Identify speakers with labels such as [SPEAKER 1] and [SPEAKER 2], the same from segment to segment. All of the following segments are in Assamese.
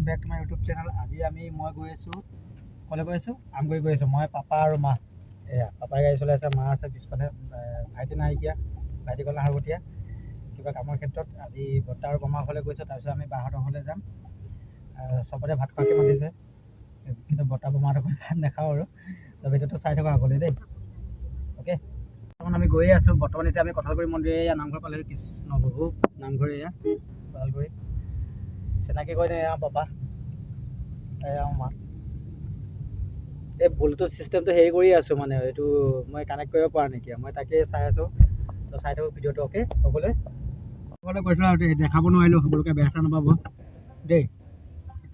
[SPEAKER 1] welcome back to my YouTube channel. আজি আমি মই গৈ আছো কলে গৈ আছো আমগুৰি গৈ আছো মই পাপা আৰু মা এয়া পাপাই গাড়ী চলাই আছে মা আছে পিছফালে ভাইটি নাই এতিয়া ভাইটি গ'ল হাৰবতীয়া কিবা কামৰ ক্ষেত্ৰত আজি বৰ্তা আৰু বমাৰ ঘৰলৈ গৈছে তাৰপিছত আমি বাহঁতৰ ঘৰলৈ যাম চবতে ভাত খোৱাকৈ মাতিছে কিন্তু বৰ্তা বমাহঁতৰ ঘৰত ভাত নাখাওঁ আৰু তো ভিডিঅ'টো চাই থকা সকলোৱে দেই অ'কে বৰ্তমান আমি গৈয়ে আছোঁ বৰ্তমান এতিয়া আমি কঁঠালগুৰি মন্দিৰ এয়া নামঘৰ পালেহি কৃষ্ণ প্ৰভু নামঘৰ এয়া কঁঠালগুৰি চিনাকি কৈ এয়া পাপা এয়া মা এই ব্লুটুথ চিষ্টেমটো হেৰি কৰি আছোঁ মানে এইটো মই কানেক্ট কৰিব পৰা নাইকিয়া মই তাকে চাই আছোঁ তো চাই থাকোঁ ভিডিঅ'টো অ'কে সকলোৱে কৈছিলোঁ আৰু দেখাব নোৱাৰিলোঁ সকলোকে বেয়া চেয়া নাপাব দেই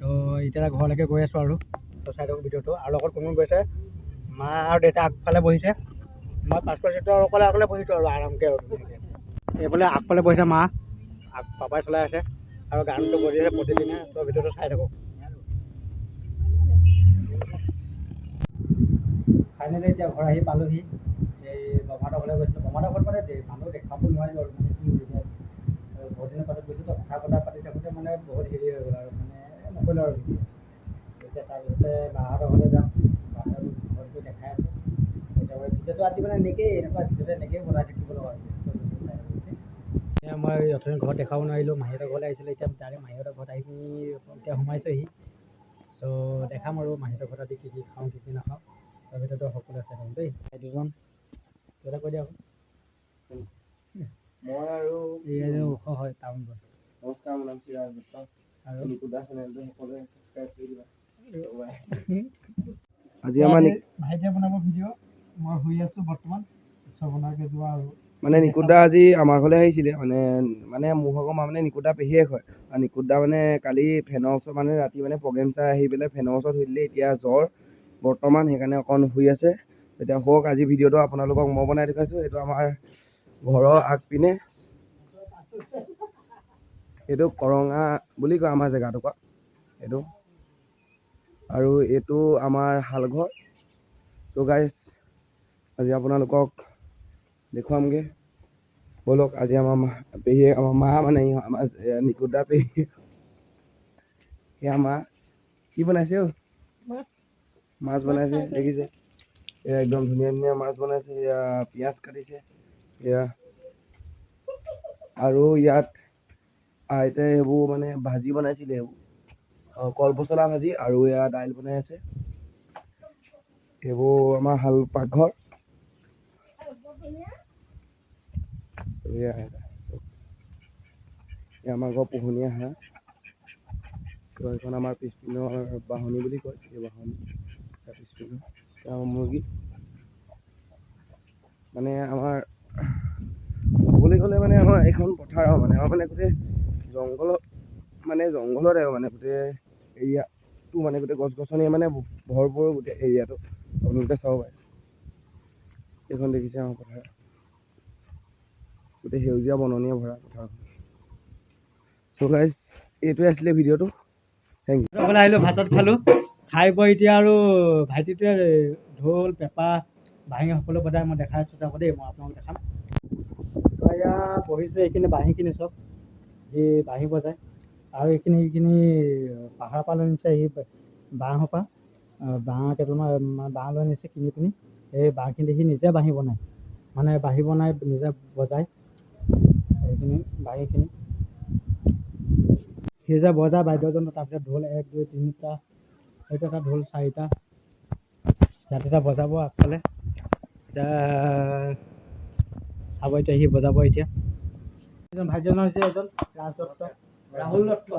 [SPEAKER 1] তো এতিয়া ঘৰলৈকে গৈ আছোঁ আৰু তো চাই থাকোঁ ভিডিঅ'টো আৰু লগত কোন গৈছে মা আৰু দেউতা আগফালে বহিছে মই পাছফালে চিটৰ অকলে বহিছোঁ আৰু আৰামকৈ আৰু ধুনীয়াকৈ এইফালে আগফালে বহিছে মা পাপাই চলাই আছে আৰু গানটো বজি আছে প্ৰতিদিনে তো ভিডিঅ'টো চাই থাকোঁ ফাইনেলি এতিয়া ঘৰ আহি পালোহি এই বমাহঁতৰ ঘৰলৈ গৈছিলোঁ বমাহঁতৰ ঘৰত মানে মানুহ দেখাব নোৱাৰিলোঁ আৰু মানে কি হৈছে বহুত দিনৰ পাছত গৈছোঁ তো কথা পাতি থাকোঁতে মানে বহুত হেৰি হৈ গ'ল আৰু মানে নকৰিলোঁ আৰু এতিয়া তাৰপিছতে বাহঁতৰ ঘৰলৈ যাম বাহঁতৰ ঘৰটো দেখাই আছোঁ এতিয়া ভিডিঅ'টো আজি মানে এনেকৈয়ে এনেকুৱা ভিডিঅ'টো এনেকৈয়ে বনাই থাকিব লগা হৈছে এতিয়া মই অথনি ঘৰত দেখাব নোৱাৰিলোঁ মাহীহঁতৰ ঘৰলৈ আহিছিলোঁ এতিয়া ডাইৰেক্ট মাহীহঁতৰ ঘৰত আহি পিনি এতিয়া সোমাইছোঁহি চ' দেখাম আৰু মাহীহঁতৰ ঘৰত আজি কি কি খাওঁ কি কি নাখাওঁ তাৰ ভিতৰতো সকলোৱে চাই থাকোঁ দেই দুজন কিবা কৈ দিয়া মই আৰু এয়া ওখ হয় টাউন গৈ নমস্কাৰ মোৰ নাম চিৰাজ দত্ত আৰু নিকুদা চেনেলটো সকলোৱে ছাবস্ক্ৰাইব কৰি দিবা আজি আমাৰ ভাইটিয়ে বনাব ভিডিঅ' মই শুই আছোঁ বৰ্তমান চব বনাকৈ যোৱা আৰু মানে নিকুদা আজি আমাৰ ঘৰলৈ আহিছিলে মানে মোৰ ভাগৰ মা মানে নিকুদা পেহীয়েক হয় আৰু নিকুদা মানে কালি ফেনৰ ওচৰত মানে ৰাতি মানে প্ৰগ্ৰেম চাই আহি পেলাই ফেনৰ ওচৰত শুই দিলে এতিয়া জ্বৰ বৰ্তমান সেইকাৰণে অকণ শুই আছে এতিয়া হওক আজি ভিডিঅ'টো আপোনালোকক মই বনাই দেখাইছোঁ এইটো আমাৰ ঘৰৰ আগপিনে এইটো কৰঙা বুলি কয় আমাৰ জেগাটুকুৰা এইটো আৰু এইটো আমাৰ শালঘৰ ত' গাইজ আজি আপোনালোকক দেখুৱামগৈ ব'লক আজি আমাৰ পেহীয়ে আমাৰ মা মানে আমাৰ নিকুদা পেহী সেয়া মা কি বনাইছে অ' মাছ বনাইছে দেখিছে এয়া একদম ধুনীয়া ধুনীয়া মাছ বনাইছে এয়া পিঁয়াজ কাটিছে এয়া আৰু ইয়াত আইতাই এইবোৰ মানে ভাজি বনাইছিলে এইবোৰ কলপচলা ভাজি আৰু এয়া দাইল বনাই আছে এইবোৰ আমাৰ শাল পাকঘৰ এয়া আমাৰ ঘৰ পোহনীয়া হাঁহ এইখন আমাৰ পিছপিনৰ বাহনী বুলি কয় এই বাহনী পিছপিনৰ আমাৰ মুৰ্গী মানে আমাৰ ক'বলৈ গ'লে মানে আমাৰ এইখন পথাৰ মানে আমাৰ মানে গোটেই জংঘলত মানে মানে গোটেই এৰিয়াটো মানে গোটেই গছ গছনিয়ে মানে ভৰপূৰ গোটেই এৰিয়াটো আপোনালোকে চাব পাৰে এইখন দেখিছে আমাৰ পথাৰ গোটেই সেউজীয়া বননীয়ে ভৰা পথাৰখন চ' গাইজ এইটোৱে আছিলে ভিডিঅ'টো থেংক ইউ আহিলোঁ ভাতত খালোঁ খাই বৈ এতিয়া আৰু ভাইটিটোৱে ঢোল পেঁপা বাঁহী সকলো বজাই মই দেখাই আছোঁ যাব দেই মই আপোনালোকক দেখাম এয়া বহিছোঁ এইখিনি বাঁহীখিনি চব এই বাঁহী বজায় আৰু এইখিনি পাহাৰৰ পৰা লৈ নিছে এই বাঁহৰ পৰা বাঁহ কেইটামান বাঁহ লৈ নিছে কিনি পিনি এই বাঁহখিনি দেখি নিজে বাঁহী বনায় মানে বাঁহী বনাই নিজে বজায় এইখিনি বাঁহীখিনি সেই যে বজায় বাদ্যযন্ত্ৰ তাৰপিছত ঢোল 1 2 3টা সেইটো এটা ঢোল 4টা ইয়াত এটা বজাব আগফালে এতিয়া চাব এতিয়া সি বজাব এতিয়া এজন ভাইটিজনৰ হৈছে এজন ৰাহুল দত্ত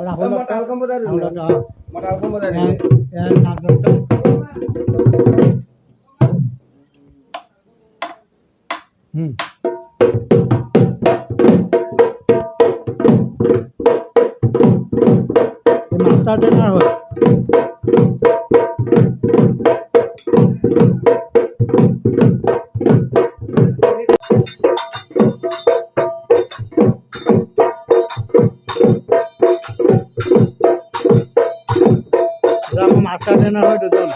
[SPEAKER 1] ৰাহুল দত্ত মাষ্টাৰ ট্ৰেইনাৰ হয় মাষ্টাৰ ট্ৰেইনাৰ হয় দুজন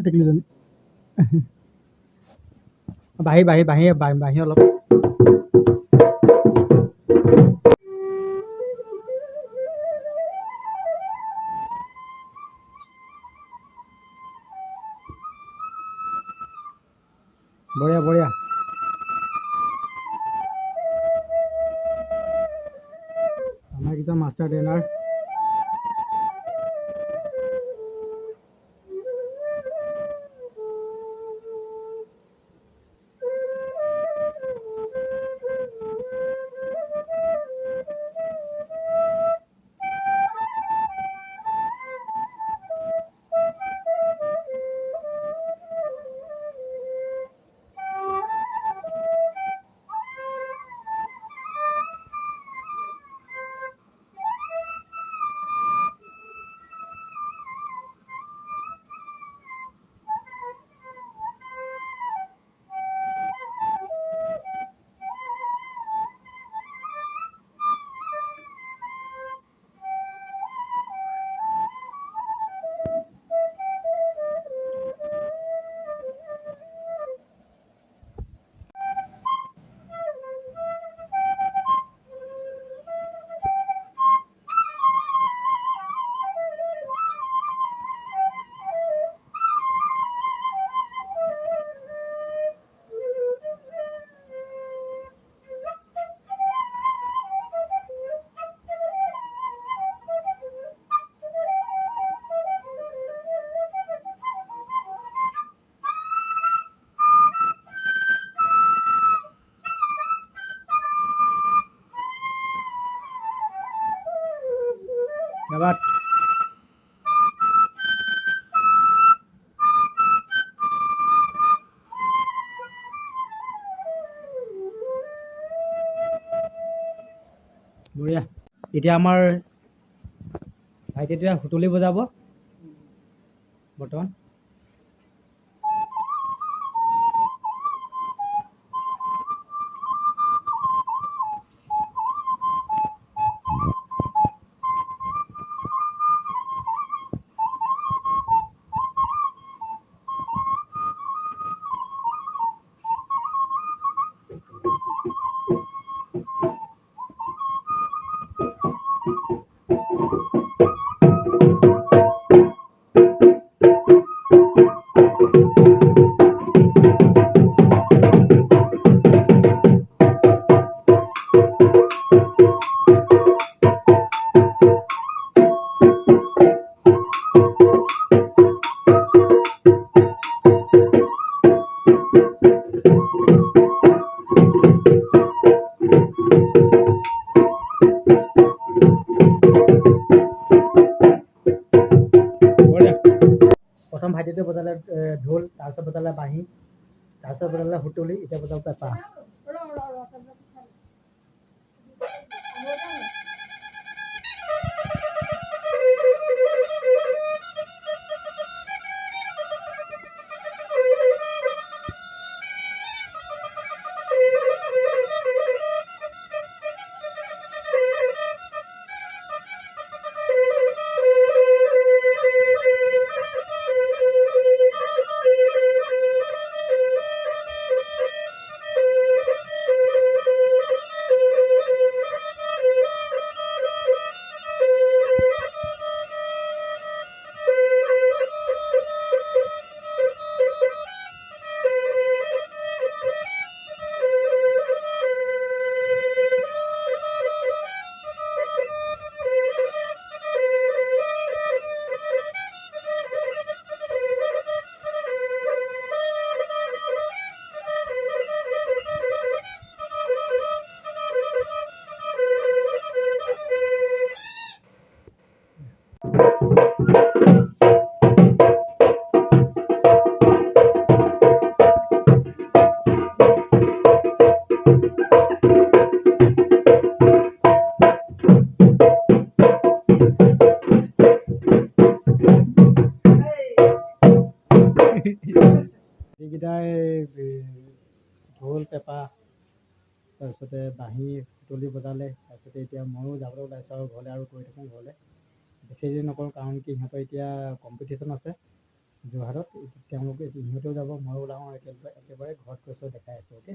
[SPEAKER 1] টেকলিজনী বাঢ়ি বাঢ়ি বাঢ়ি বাঢ়ি অলপ বঢ়িয়া বঢ়িয়া আমাৰ একদম মাষ্টাৰ ট্ৰেইনাৰ ধন্যবাদ বঢ়িয়া এতিয়া আমাৰ ভাইটিটোৱে সুতুলি বজাব বৰ্তমান প্ৰথম ভাইটিটোৱে বজালে ঢোল তাৰপিছত বজালে বাঁহী তাৰপিছত বজালে সুতুলি এতিয়া বজাব পেঁপা সুতুলি বজালে, তাৰপিছতে এতিয়া ময়ো যাবলৈ ওলাইছোঁ আৰু ঘৰলৈ আৰু গৈ থাকোঁ ঘৰলৈ। বেছি দেৰি নকৰোঁ কাৰণ কি সিহঁতৰ এতিয়া কম্পিটিশ্যন আছে যোৰহাটত, তেওঁলোকে সিহঁতেও যাব ময়ো ওলাওঁ, একেবাৰে ঘৰত কৈছোঁ দেখাই আছোঁ। অ'কে,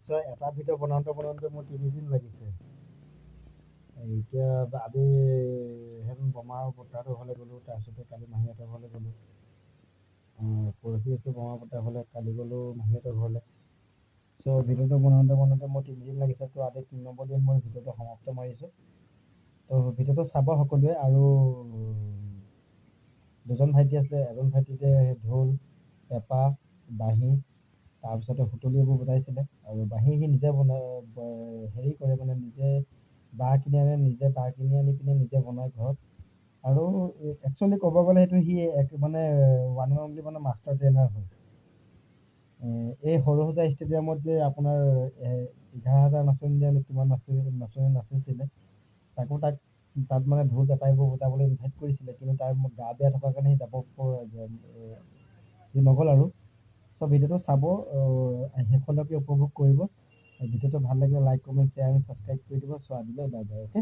[SPEAKER 1] চ' এটা ভিডিঅ' বনাওঁতে মোৰ 3 দিন লাগিছে। এতিয়া আমি বমা আৰু বৰ্তাহঁতৰ ঘৰলৈ গ'লোঁ, তাৰপিছতে কালি মাহীহঁতৰ ঘৰলৈ গ'লোঁ, পৰহি আছোঁ বমা বৰ্তাৰ ঘৰলৈ, কালি গ'লোঁ মাহীহঁতৰ ঘৰলৈ। চ' ভিডিঅ'টো বনাওঁতে মোৰ 3 দিন লাগিছে। ত' আজি 3 নম্বৰ দিন মই ভিডিঅ'টো সমাপ্ত মাৰিছোঁ। ত' ভিডিঅ'টো চাব সকলোৱে। আৰু দুজন ভাইটি আছে, এজন ভাইটিয়ে ঢোল, পেঁপা, বাঁহী, তাৰপিছতে সুতুলি এইবোৰ বজাইছিলে। আৰু বাঁহী সি নিজে হেৰি কৰে, মানে নিজে বাঁহ কিনি আনি পিনে নিজে বনায় ঘৰত। আৰু একচুৱেলি ক'ব গ'লে সেইটো সি মানে ওৱান এণ্ড অনলি মানে মাষ্টাৰ ট্ৰেইনাৰ হয়। এই সৰুসজাই ষ্টেডিয়ামত যে আপোনাৰ 11,000 নাচনি কিমান নাচনি নাচিছিলে, তাত মানে ঢোল পেঁপা এইবোৰ বজাবলৈ ইনভাইট কৰিছিলে, কিন্তু তাৰ গা বেয়া থকাৰ কাৰণে সি যাব নগ'ল আৰু। চ' ভিডিঅ'টো চাব, শেষলৈকে উপভোগ কৰিব। ভিডিঅ'টো ভাল লাগিলে লাইক, কমেণ্ট, শ্বেয়াৰ আৰু ছাবস্ক্ৰাইব কৰি দিব। চ' আজিলৈ বাই বাই। অ'কে।